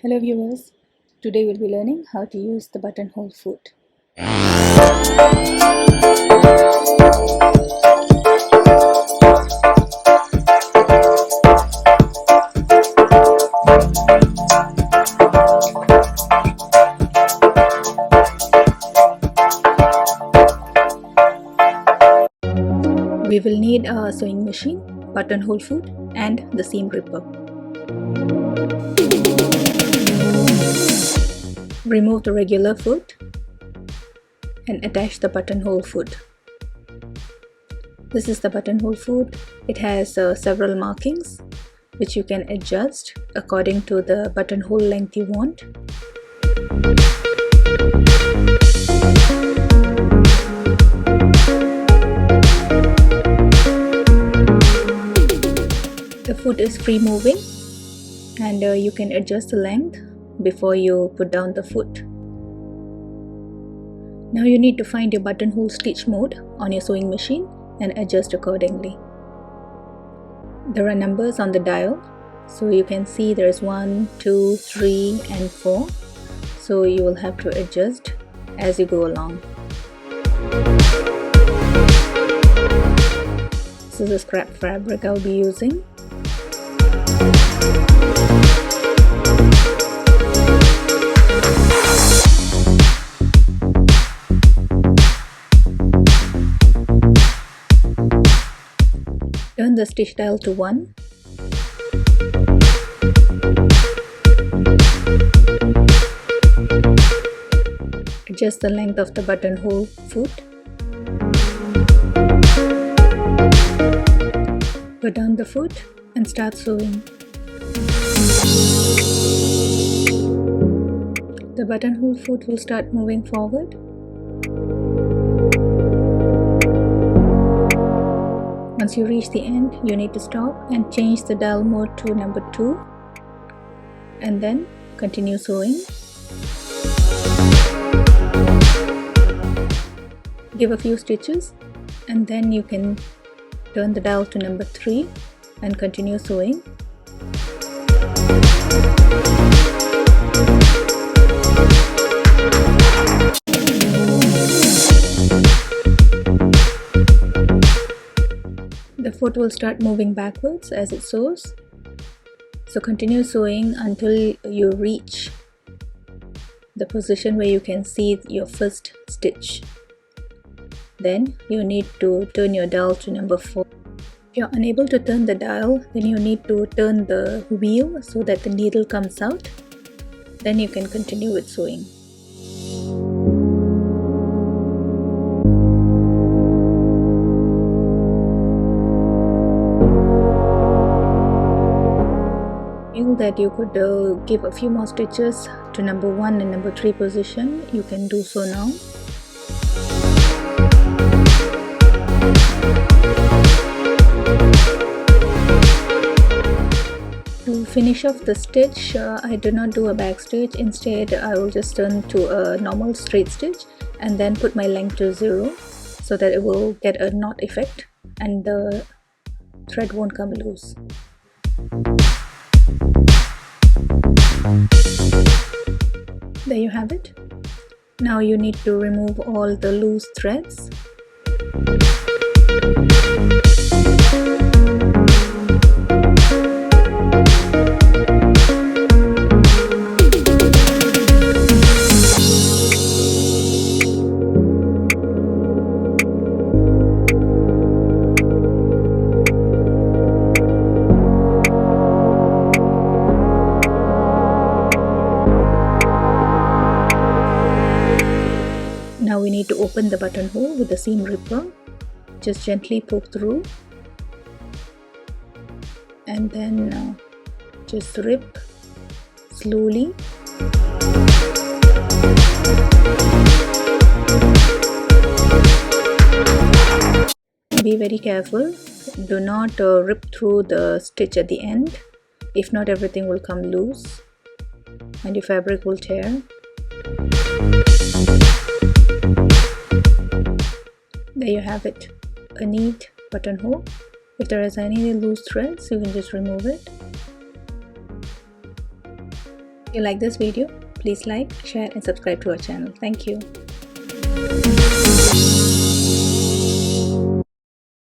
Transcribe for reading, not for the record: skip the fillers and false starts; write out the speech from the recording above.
Hello viewers, today we'll be learning how to use the buttonhole foot. We will need a sewing machine, buttonhole foot and the seam ripper. Remove the regular foot and attach the buttonhole foot. This is the buttonhole foot. It has several markings which you can adjust according to the buttonhole length you want. The foot is free moving and you can adjust the length before you put down the foot. Now you need to find your buttonhole stitch mode on your sewing machine and adjust accordingly. There are numbers on the dial, so you can see there's 1, 2, 3 and 4, so you will have to adjust as you go along. This is a scrap fabric I'll be using. Turn the stitch dial to 1. Adjust the length of the buttonhole foot. Put down the foot and start sewing. The buttonhole foot will start moving forward. Once you reach the end, you need to stop and change the dial mode to number 2 and then continue sewing. Give a few stitches and then you can turn the dial to number 3 and continue sewing. The foot will start moving backwards as it sews, so continue sewing until you reach the position where you can see your first stitch. Then you need to turn your dial to number 4. If you're unable to turn the dial, then you need to turn the wheel so that the needle comes out. Then you can continue with sewing. That you could give a few more stitches to number 1 and number 3 position, you can do so now. To finish off the stitch, I do not do a back stitch. Instead, I will just turn to a normal straight stitch and then put my length to 0 so that it will get a knot effect and the thread won't come loose. There you have it. Now you need to remove all the loose threads. Now we need to open the buttonhole with the seam ripper. Just gently poke through and then just rip slowly. Be very careful. Do not rip through the stitch at the end. If not, everything will come loose and your fabric will tear. There you have it, a neat buttonhole. If there is any loose threads, you can just remove it. If you like this video, please like, share and subscribe to our channel. Thank you.